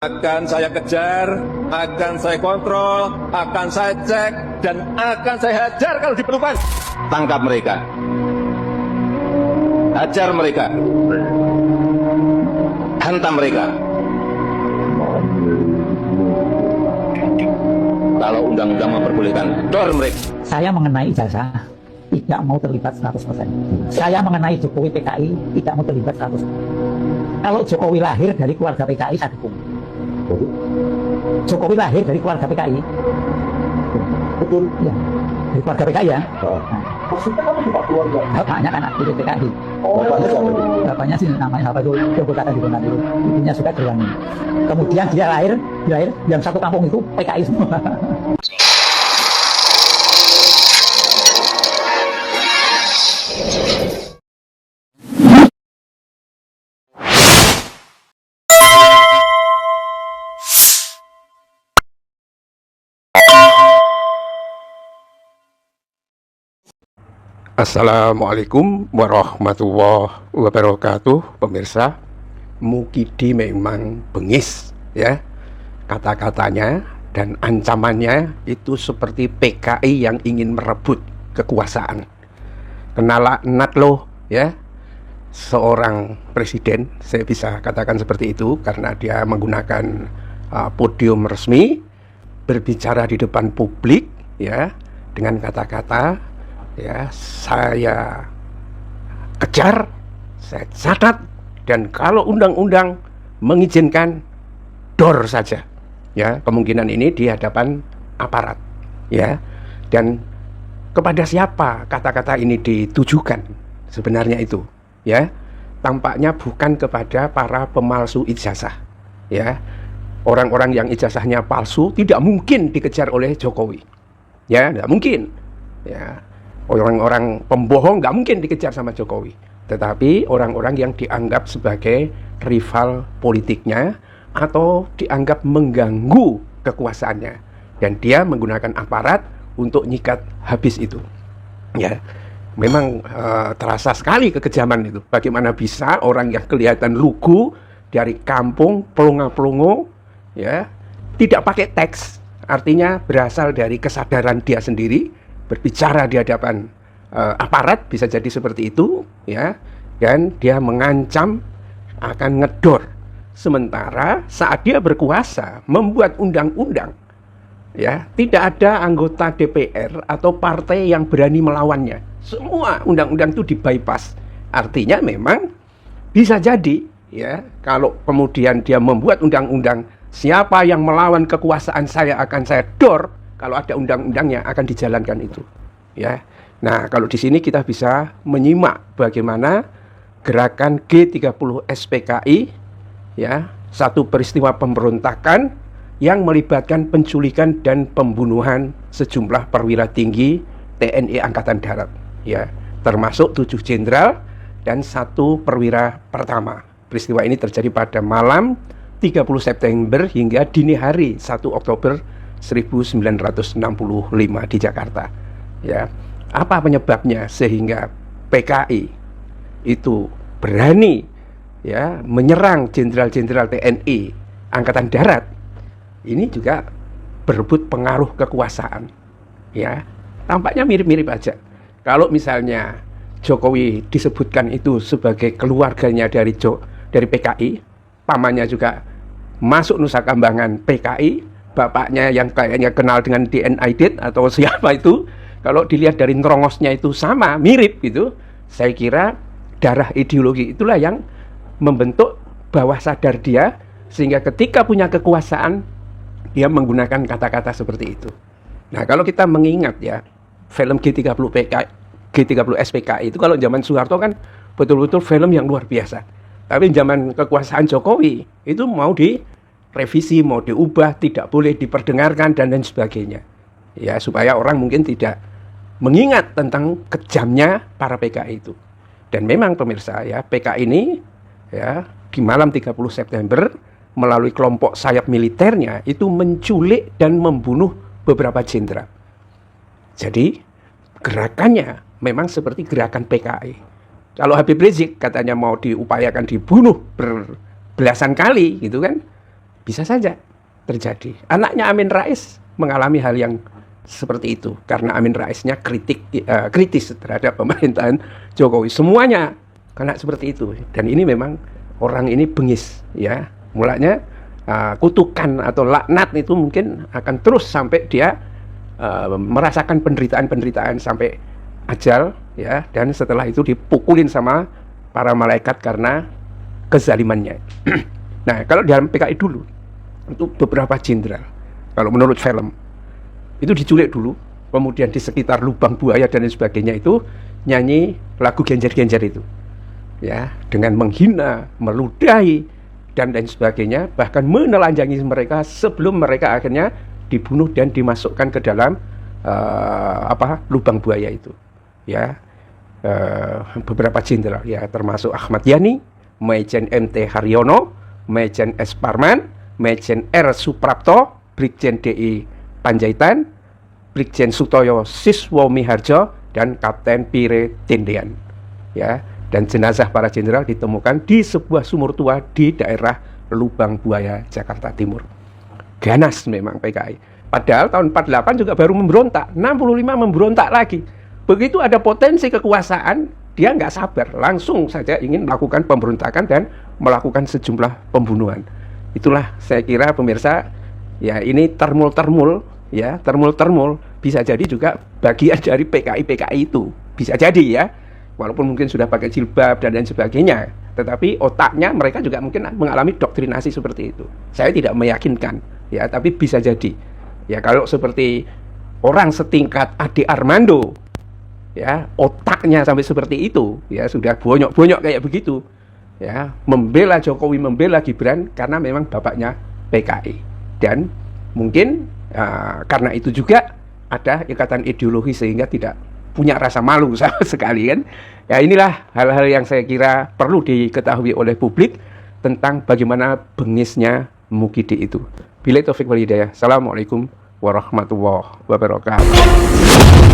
Akan saya kejar, akan saya kontrol, akan saya cek, dan akan saya hajar kalau diperlukan. Tangkap mereka. Hajar mereka. Hantam mereka. Kalau undang-undang memperbolehkan, dor mereka. Saya mengenai ijazah tidak mau terlibat 100%. Saya mengenai Jokowi PKI tidak mau terlibat 100%. Kalau Jokowi lahir dari keluarga PKI, saya dukung. Jokowi lahir dari keluarga PKI. Betul. Ya. Dari keluarga PKI ya. Maksudnya kamu juga keluarga? Bapaknya kan aktif PKI. Bapaknya siapa? Bapaknya sih namanya apa dulu? Coba kata di mana dulu. Ibunya suka Derwani. Kemudian dia lahir yang satu kampung itu PKI semua. Assalamualaikum warahmatullahi wabarakatuh. Pemirsa, Mukidi memang bengis ya. Kata-katanya dan ancamannya itu seperti PKI yang ingin merebut kekuasaan. Kenalaknat loh ya. Seorang presiden, saya bisa katakan seperti itu karena dia menggunakan podium resmi berbicara di depan publik ya dengan kata-kata ya, saya kejar, saya catat, dan kalau undang-undang mengizinkan, dor saja ya. Kemungkinan ini di hadapan aparat ya. Dan kepada siapa kata-kata ini ditujukan sebenarnya itu ya? Tampaknya bukan kepada para pemalsu ijazah ya. Orang-orang yang ijazahnya palsu tidak mungkin dikejar oleh Jokowi ya, tidak mungkin ya. Orang-orang pembohong nggak mungkin dikejar sama Jokowi, tetapi orang-orang yang dianggap sebagai rival politiknya atau dianggap mengganggu kekuasaannya, dan dia menggunakan aparat untuk nyikat habis itu. Ya, memang terasa sekali kekejaman itu. Bagaimana bisa orang yang kelihatan lugu dari kampung pelongo-pelongo, ya, tidak pakai teks, artinya berasal dari kesadaran dia sendiri. Berbicara di hadapan aparat bisa jadi seperti itu ya, dan dia mengancam akan ngedor, sementara saat dia berkuasa membuat undang-undang ya, tidak ada anggota DPR atau partai yang berani melawannya. Semua undang-undang itu dibypass. Artinya memang bisa jadi ya, kalau kemudian dia membuat undang-undang, siapa yang melawan kekuasaan saya akan saya dor. Kalau ada undang-undangnya akan dijalankan itu, ya. Nah, kalau di sini kita bisa menyimak bagaimana gerakan G30 SPKI, ya, satu peristiwa pemberontakan yang melibatkan penculikan dan pembunuhan sejumlah perwira tinggi TNI Angkatan Darat, ya, termasuk 7 jenderal dan 1 perwira pertama. Peristiwa ini terjadi pada malam 30 September hingga dini hari 1 Oktober 1965 di Jakarta ya. Apa penyebabnya sehingga PKI itu berani ya menyerang jenderal-jenderal TNI Angkatan Darat? Ini juga berebut pengaruh kekuasaan ya. Tampaknya mirip-mirip aja. Kalau misalnya Jokowi disebutkan itu sebagai keluarganya dari PKI, pamannya juga masuk Nusa Kambangan PKI, bapaknya yang kayaknya kenal dengan DNID atau siapa itu, kalau dilihat dari nerongosnya itu sama, mirip gitu. Saya kira darah ideologi itulah yang membentuk bawah sadar dia, sehingga ketika punya kekuasaan dia menggunakan kata-kata seperti itu. Nah, kalau kita mengingat ya, film G30 SPKI itu kalau zaman Soeharto kan betul-betul film yang luar biasa. Tapi zaman kekuasaan Jokowi itu mau direvisi, mau diubah, tidak boleh diperdengarkan dan lain sebagainya. Ya, supaya orang mungkin tidak mengingat tentang kejamnya para PKI itu. Dan memang pemirsa ya, PKI ini ya di malam 30 September melalui kelompok sayap militernya itu menculik dan membunuh beberapa jenderal. Jadi gerakannya memang seperti gerakan PKI. Kalau Habib Rizik katanya mau diupayakan dibunuh berbelasan kali gitu kan, Bisa saja terjadi. Anaknya Amin Rais mengalami hal yang seperti itu karena Amin Raisnya kritis terhadap pemerintahan Jokowi. Semuanya kena seperti itu. Dan ini memang orang ini bengis, ya. Mulanya kutukan atau laknat itu mungkin akan terus sampai dia merasakan penderitaan-penderitaan sampai ajal, ya. Dan setelah itu dipukulin sama para malaikat karena kezalimannya. Nah, kalau dalam PKI dulu itu beberapa jenderal, kalau menurut film itu diculik dulu, kemudian di sekitar lubang buaya dan lain sebagainya itu nyanyi lagu genjer-genjer itu, ya, dengan menghina, meludahi dan lain sebagainya, bahkan menelanjangi mereka sebelum mereka akhirnya dibunuh dan dimasukkan ke dalam lubang buaya itu, ya. Beberapa jenderal, ya, termasuk Ahmad Yani, Majen MT Haryono, Majen S Parman, Majen R Suprapto, Brigjen DI Panjaitan, Brigjen Sutoyo Siswo Miharjo, dan Kapten Pire Tendean, ya. Dan jenazah para jenderal ditemukan di sebuah sumur tua di daerah Lubang Buaya, Jakarta Timur. Ganas memang PKI. Padahal tahun 48 juga baru memberontak, 65 memberontak lagi. Begitu ada potensi kekuasaan, dia nggak sabar, langsung saja ingin melakukan pemberontakan dan melakukan sejumlah pembunuhan. Itulah saya kira pemirsa, ya, ini termul-termul, ya, termul-termul bisa jadi juga bagian dari PKI itu, bisa jadi, ya, walaupun mungkin sudah pakai jilbab dan lain sebagainya, tetapi otaknya mereka juga mungkin mengalami doktrinasi seperti itu. Saya tidak meyakinkan, ya, tapi bisa jadi, ya, kalau seperti orang setingkat Ade Armando, ya, otaknya sampai seperti itu, ya, sudah bonyok-bonyok kayak begitu, ya, membela Jokowi, membela Gibran karena memang bapaknya PKI. Dan mungkin karena itu juga ada ikatan ideologi sehingga tidak punya rasa malu sama sekali, kan. Ya, inilah hal-hal yang saya kira perlu diketahui oleh publik tentang bagaimana bengisnya Mukidi itu. Billahi taufik wal hidayah. Assalamualaikum warahmatullahi wabarakatuh.